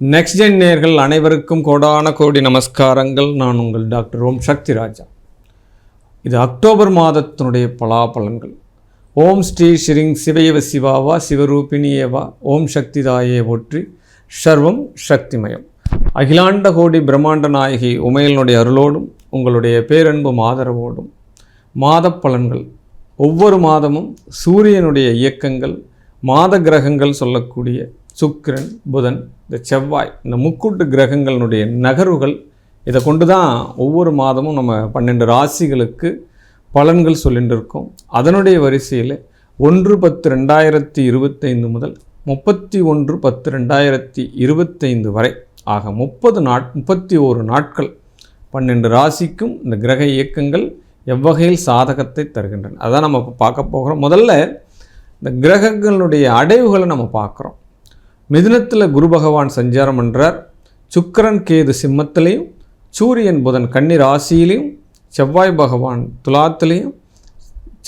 Next gen நேயர்கள் அனைவருக்கும் கோடான கோடி நமஸ்காரங்கள். நான் உங்கள் டாக்டர் ஓம் சக்தி ராஜா. இது அக்டோபர் மாதத்தினுடைய பலாபலன்கள். ஓம் ஸ்ரீ ஸ்ரீங் சிவயவ சிவாவா சிவரூபிணியேவா ஓம் சக்தி தாயே போற்றி சர்வம் சக்திமயம். அகிலாண்ட கோடி பிரம்மாண்ட நாயகி உமையனுடைய அருளோடும் உங்களுடைய பேரன்பு ஆதரவோடும் மாத பலன்கள் ஒவ்வொரு மாதமும் சூரியனுடைய இயக்கங்கள், மாத கிரகங்கள் சொல்லக்கூடிய சுக்கிரன், புதன், இந்த செவ்வாய், இந்த முக்கூட்டு கிரகங்களுடைய நகர்வுகள், இதை கொண்டு தான் ஒவ்வொரு மாதமும் நம்ம 12 ராசிகளுக்கு பலன்கள் சொல்லிட்டு இருக்கோம். அதனுடைய வரிசையில் 1/10/2025 முதல் 31/10/2025 வரை ஆக 31 நாட்கள் 12 ராசிக்கும் இந்த கிரக இயக்கங்கள் எவ்வகையில் சாதகத்தை தருகின்றன அதான் நம்ம இப்போ பார்க்க போகிறோம். முதல்ல இந்த கிரகங்களுடைய அடைவுகளை நம்ம பார்க்குறோம். மிதுனத்தில் குரு பகவான் சஞ்சாரம் பண்ணுறார். சுக்கிரன் கேது சிம்மத்திலையும், சூரியன் புதன் கன்னி ராசியிலையும், செவ்வாய் பகவான் துலாத்திலையும்,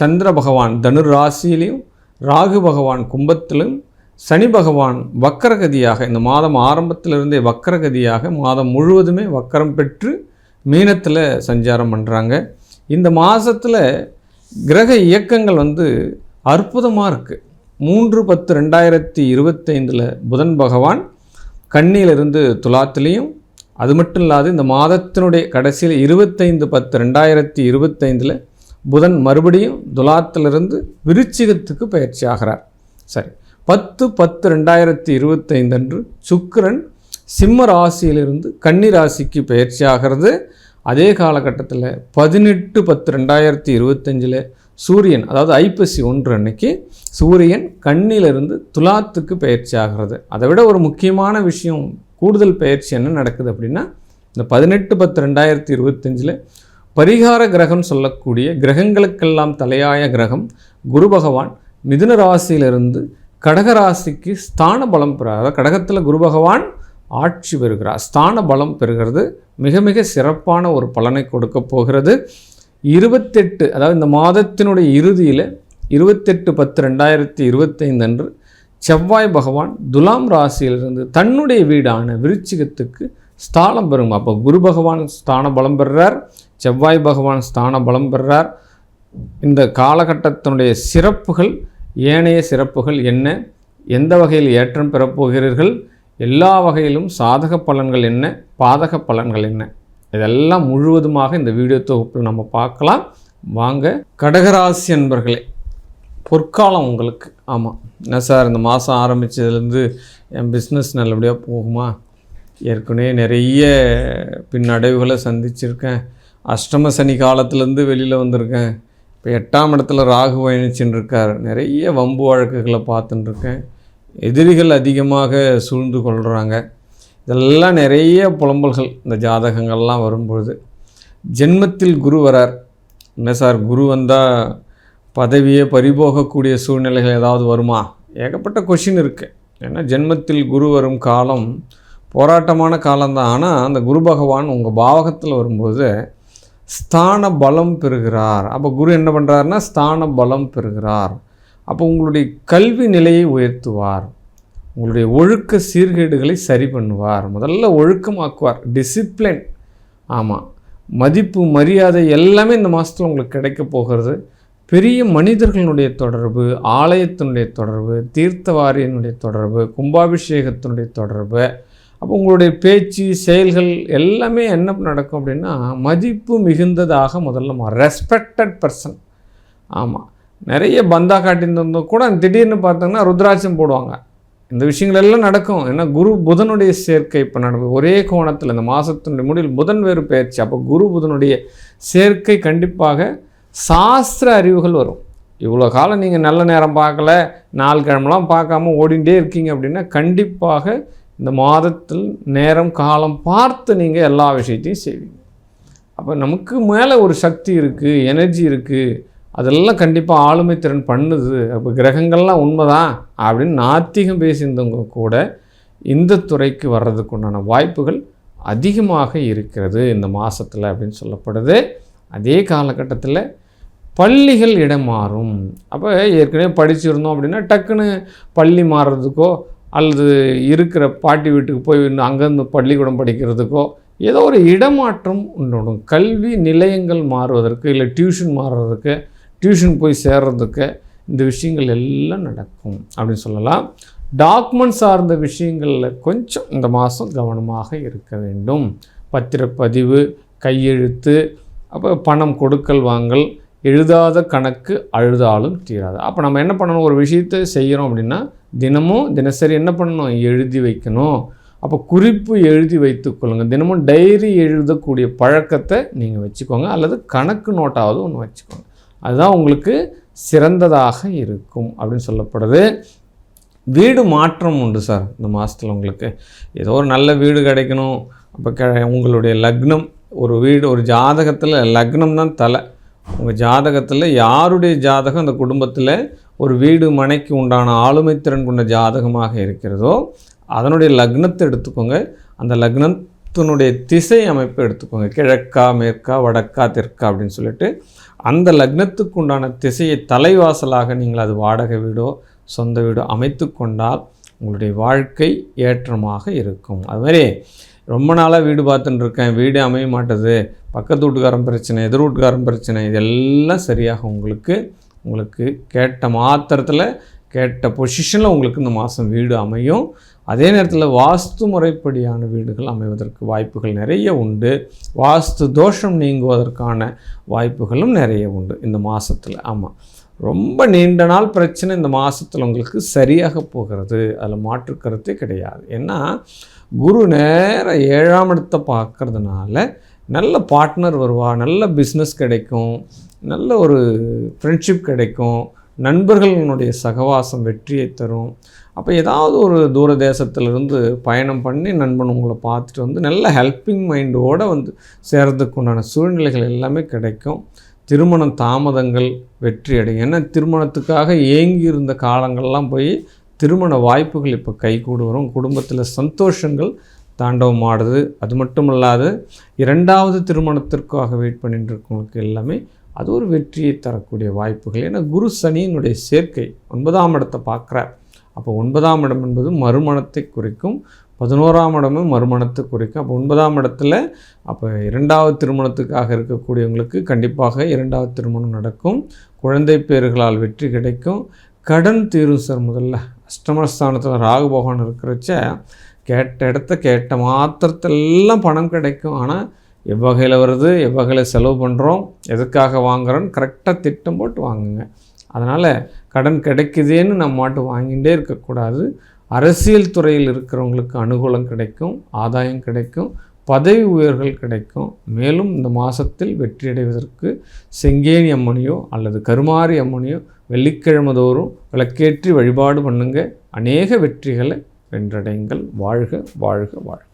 சந்திர பகவான் தனுர் ராசியிலையும், ராகு பகவான் கும்பத்திலும், சனி பகவான் வக்கரகதியாக இந்த மாதம் ஆரம்பத்திலிருந்தே வக்கரகதியாக மாதம் முழுவதுமே வக்கரம் பெற்று மீனத்தில் சஞ்சாரம் பண்ணுறாங்க. இந்த மாதத்தில் கிரக இயக்கங்கள் அற்புதமாக இருக்குது. 3/10/2025 புதன் பகவான் கன்னியிலிருந்து துலாத்திலையும், அது மட்டும் இல்லாது இந்த மாதத்தினுடைய கடைசியில் 25/10/2025 புதன் மறுபடியும் துலாத்திலிருந்து விருச்சிகத்துக்கு பயிற்சி ஆகிறார். சரி, 10/10/2025 அன்று சுக்கிரன் சிம்ம ராசியிலிருந்து கன்னி ராசிக்கு பயிற்சி ஆகிறது. அதே காலகட்டத்தில் 18/10/2025 சூரியன், அதாவது ஐப்பசி 1 அன்னைக்கு சூரியன் கன்னியிலிருந்து துலாத்துக்கு பயிற்சி ஆகிறது. அதை விட ஒரு முக்கியமான விஷயம், கூடுதல் பயிற்சி என்ன நடக்குது அப்படின்னா, இந்த 18/10/2025 பரிகார கிரகம் சொல்லக்கூடிய கிரகங்களுக்கெல்லாம் தலையாய கிரகம் குரு பகவான் மிதுன ராசியிலிருந்து கடகராசிக்கு ஸ்தான பலம் பெறார். கடகத்தில் குரு பகவான் ஆட்சி பெறுகிறார், ஸ்தான பலம் பெறுகிறது. மிக மிக சிறப்பான ஒரு பலனை கொடுக்க போகிறது. 28, அதாவது இந்த மாதத்தினுடைய இறுதியில் 28/10/2025 அன்று செவ்வாய் பகவான் துலாம் ராசியிலிருந்து தன்னுடைய வீடான விருச்சிகத்துக்கு ஸ்தானம் பெறும். அப்போ குரு பகவான் ஸ்தான பலம் பெறுறார், செவ்வாய் பகவான் ஸ்தான பலம் பெறுறார். இந்த காலகட்டத்தினுடைய சிறப்புகள், ஏனைய சிறப்புகள் என்ன, எந்த வகையில் ஏற்றம் பெறப்போகிறீர்கள், எல்லா வகையிலும் சாதக பலன்கள் என்ன, பாதக பலன்கள் என்ன, இதெல்லாம் முழுவதுமாக இந்த வீடியோ தொகுப்பில் நம்ம பார்க்கலாம். வாங்க. கடகராசி அன்பர்களே, பொற்காலம் உங்களுக்கு. ஆமாம், என்ன சார் இந்த மாதம் ஆரம்பித்ததுலேருந்து என் பிஸ்னஸ் நல்லபடியாக போகுமா? ஏற்கனவே நிறைய பின்னடைவுகளை சந்திச்சிருக்கேன். அஷ்டம சனி காலத்துலேருந்து வெளியில் வந்திருக்கேன். இப்போ 8ஆம் இடத்துல ராகு பயணிச்சுன்னு இருக்கார். நிறைய வம்பு வழக்குகளை பார்த்துட்டுருக்கேன். எதிரிகள் அதிகமாக சூழ்ந்து கொள்கிறாங்க. இதெல்லாம் நிறைய புலம்பல்கள் இந்த ஜாதகங்கள்லாம் வரும்பொழுது. ஜென்மத்தில் குரு வரார். என்ன சார் குரு வந்தால் பதவியே பறிபோகக்கூடிய சூழ்நிலைகள் ஏதாவது வருமா? ஏகப்பட்ட கொஷின் இருக்குது. ஏன்னா ஜென்மத்தில் குரு வரும் காலம் போராட்டமான காலம்தான். ஆனால் அந்த குரு பகவான் உங்கள் பாவகத்தில் வரும்போது ஸ்தான பலம் பெறுகிறார். அப்போ குரு என்ன பண்ணுறாருன்னா ஸ்தான பலம் பெறுகிறார். அப்போ உங்களுடைய கல்வி நிலையை உயர்த்துவார், உங்களுடைய ஒழுக்க சீர்கேடுகளை சரி பண்ணுவார். முதல்ல ஒழுக்கமாக்குவார், டிசிப்ளின். ஆமாம், மதிப்பு மரியாதை எல்லாமே இந்த மாதத்தில் உங்களுக்கு கிடைக்க போகிறது. பெரிய மனிதர்களுடைய தொடர்பு, ஆலயத்தினுடைய தொடர்பு, தீர்த்தவாரியனுடைய தொடர்பு, கும்பாபிஷேகத்தினுடைய தொடர்பு. அப்போ உங்களுடைய பேச்சு செயல்கள் எல்லாமே என்ன நடக்கும் அப்படின்னா மதிப்பு மிகுந்ததாக முதல்ல ரெஸ்பெக்டட் பர்சன். ஆமாம், நிறைய பந்தா காட்டியிருந்தோம் கூட திடீர்னு பார்த்தோங்கன்னா ருத்ராட்சம் போடுவாங்க. இந்த விஷயங்கள் எல்லாம் நடக்கும். ஏன்னா குரு புதனுடைய சேர்க்கை இப்போ நடக்கும் ஒரே கோணத்தில். இந்த மாதத்தினுடைய முடிவில் புதன் வேறு பயிற்சி. அப்போ குரு புதனுடைய சேர்க்கை கண்டிப்பாக சாஸ்திர அறிவுகள் வரும். இவ்வளோ காலம் நீங்கள் நல்ல நேரம் பார்க்கல, 4 கிழமெலாம் பார்க்காம ஓடிண்டே இருக்கீங்க அப்படின்னா கண்டிப்பாக இந்த மாதத்தில் நேரம் காலம் பார்த்து நீங்கள் எல்லா விஷயத்தையும் செய்வீங்க. அப்போ நமக்கு மேலே ஒரு சக்தி இருக்குது, எனர்ஜி இருக்குது, அதெல்லாம் கண்டிப்பாக ஆளுமை திறன் பண்ணுது. அப்போ கிரகங்கள்லாம் உண்மைதான் அப்படின்னு நாத்திகம் பேசியிருந்தவங்க கூட இந்த துறைக்கு வர்றதுக்கு உண்டான வாய்ப்புகள் அதிகமாக இருக்கிறது இந்த மாதத்தில் அப்படின்னு சொல்லப்படுது. அதே காலகட்டத்தில் பள்ளிகள் இடம் மாறும். அப்போ ஏற்கனவே படிச்சிருந்தோம் அப்படின்னா டக்குன்னு பள்ளி மாறுறதுக்கோ அல்லது இருக்கிற பாட்டி வீட்டுக்கு போய் இன்னும் அங்கேருந்து பள்ளிக்கூடம் படிக்கிறதுக்கோ ஏதோ ஒரு இடமாற்றம் உண்டு. கல்வி நிலையங்கள் மாறுவதற்கு, இல்லை டியூஷன் மாறுறதுக்கு, டியூஷன் போய் சேர்றதுக்கு இந்த விஷயங்கள் எல்லாம் நடக்கும் அப்படின்னு சொல்லலாம். டாக்குமெண்ட் சார்ந்த விஷயங்களில் கொஞ்சம் இந்த மாதம் கவனமாக இருக்க வேண்டும். பத்திரப்பதிவு, கையெழுத்து, அப்போ பணம் கொடுக்கல் வாங்கல், எழுதாத கணக்கு அழுதாலும் தீராது. அப்போ நம்ம என்ன பண்ணணும், ஒரு விஷயத்தை செய்கிறோம் அப்படின்னா தினசரி என்ன பண்ணணும், எழுதி வைக்கணும். அப்போ குறிப்பு எழுதி வைத்துக்கொள்ளுங்கள். தினமும் டைரி எழுதக்கூடிய பழக்கத்தை நீங்கள் வச்சுக்கோங்க, அல்லது கணக்கு நோட்டாவது ஒன்று வச்சுக்கோங்க. அதுதான் உங்களுக்கு சிறந்ததாக இருக்கும் அப்படின்னு சொல்லப்படுது. வீடு மாற்றம் உண்டு சார் இந்த மாதத்தில். உங்களுக்கு ஏதோ ஒரு நல்ல வீடு கிடைக்கணும். அப்போ உங்களுடைய லக்னம், ஒரு வீடு, ஒரு ஜாதகத்தில் லக்னம் தான் தலை. உங்கள் ஜாதகத்தில் யாருடைய ஜாதகம் அந்த குடும்பத்தில் ஒரு வீடு மனைக்கு உண்டான ஆளுமை திறன் கொண்ட ஜாதகமாக இருக்கிறதோ அதனுடைய லக்னத்தை எடுத்துக்கோங்க. அந்த லக்னத்தினுடைய திசை அமைப்பை எடுத்துக்கோங்க. கிழக்கா, மேற்கா, வடக்கா, தெற்கா அப்படின்னு சொல்லிட்டு அந்த லக்னத்துக்கு உண்டான திசையை தலைவாசலாக நீங்கள் அது வாடகை வீடோ சொந்த வீடோ அமைத்து கொண்டால் உங்களுடைய வாழ்க்கை ஏற்றமாக இருக்கும். அதுமாதிரி ரொம்ப நாளாக வீடு பார்த்துட்டு இருக்கேன், வீடே அமைய மாட்டேது, பக்கத்து வீட்டுக்காரன் பிரச்சனை, எதிர் வீட்டுக்காரன் பிரச்சனை, இதெல்லாம் சரியாக உங்களுக்கு கேட்ட மாத்திரத்தில், கேட்ட பொசிஷனில் உங்களுக்கு இந்த மாதம் வீடு அமையும். அதே நேரத்தில் வாஸ்து முறைப்படியான வீடுகள் அமைவதற்கு வாய்ப்புகள் நிறைய உண்டு. வாஸ்து தோஷம் நீங்குவதற்கான வாய்ப்புகளும் நிறைய உண்டு இந்த மாதத்தில். ஆமாம், ரொம்ப நீண்ட நாள் பிரச்சனை இந்த மாதத்தில் உங்களுக்கு சரியாக போகிறது, அதில் மாற்று கருத்தே கிடையாது. ஏன்னா குரு நேர 7ஆம் இடத்தை பார்க்கறதுனால நல்ல பார்ட்னர் வருவா, நல்ல பிஸ்னஸ் கிடைக்கும், நல்ல ஒரு ஃப்ரெண்ட்ஷிப் கிடைக்கும், நண்பர்களுடைய சகவாசம் வெற்றியை தரும். அப்போ ஏதாவது ஒரு தூர தேசத்திலிருந்து பயணம் பண்ணி நண்பன் உங்களை பார்த்துட்டு வந்து நல்ல ஹெல்ப்பிங் மைண்டோடு வந்து சேர்றதுக்கு உண்டான சூழ்நிலைகள் எல்லாமே கிடைக்கும். திருமணம் தாமதங்கள் வெற்றி அடையும். ஏன்னா திருமணத்துக்காக ஏங்கி இருந்த காலங்கள்லாம் போய் திருமண வாய்ப்புகள் இப்போ கைகூடி வரும். குடும்பத்தில் சந்தோஷங்கள் தாண்டவம் ஆடுது. அது மட்டும் இல்லாது 2வது திருமணத்திற்காக வெயிட் பண்ணிட்டு இருக்கவங்களுக்கு எல்லாமே அது ஒரு வெற்றியை தரக்கூடிய வாய்ப்புகள். ஏன்னா குரு சனியினுடைய சேர்க்கை 9ஆம் இடத்தை பார்க்குறார். அப்போ 9ஆம் இடம் என்பது மறுமணத்தை குறிக்கும், 11ஆம் இடமும் மறுமணத்தை குறிக்கும். அப்போ 9ஆம் இடத்துல அப்போ 2வது திருமணத்துக்காக இருக்கக்கூடியவங்களுக்கு கண்டிப்பாக 2வது திருமணம் நடக்கும். குழந்தை பேறுகளால் வெற்றி கிடைக்கும். கடன் தீரும் சார். முதல்ல அஷ்டமஸ்தானத்தில் ராகு பகவான் இருக்கிறச்ச கேட்ட இடத்த கேட்ட மாத்திரத்தெல்லாம் பணம் கிடைக்கும். ஆனால் எவ்வகையில் வருது, எவ்வகையில் செலவு பண்ணுறோம், எதுக்காக வாங்குகிறோன்னு கரெக்டாக திட்டம் போட்டு வாங்குங்க. அதனால் கடன் கிடைக்குதேன்னு நம்ம மாட்டு வாங்கிகிட்டே இருக்கக்கூடாது. அரசியல் துறையில் இருக்கிறவங்களுக்கு அனுகூலம் கிடைக்கும், ஆதாயம் கிடைக்கும், பதவி உயர்கள் கிடைக்கும். மேலும் இந்த மாதத்தில் வெற்றியடைவதற்கு செங்கேணி அம்மனையோ அல்லது கருமாரி அம்மனையோ வெள்ளிக்கிழமை தோறும் விளக்கேற்றி வழிபாடு பண்ணுங்க. அநேக வெற்றிகளை வென்றடைங்கள். வாழ்க வாழ்க வாழ்க.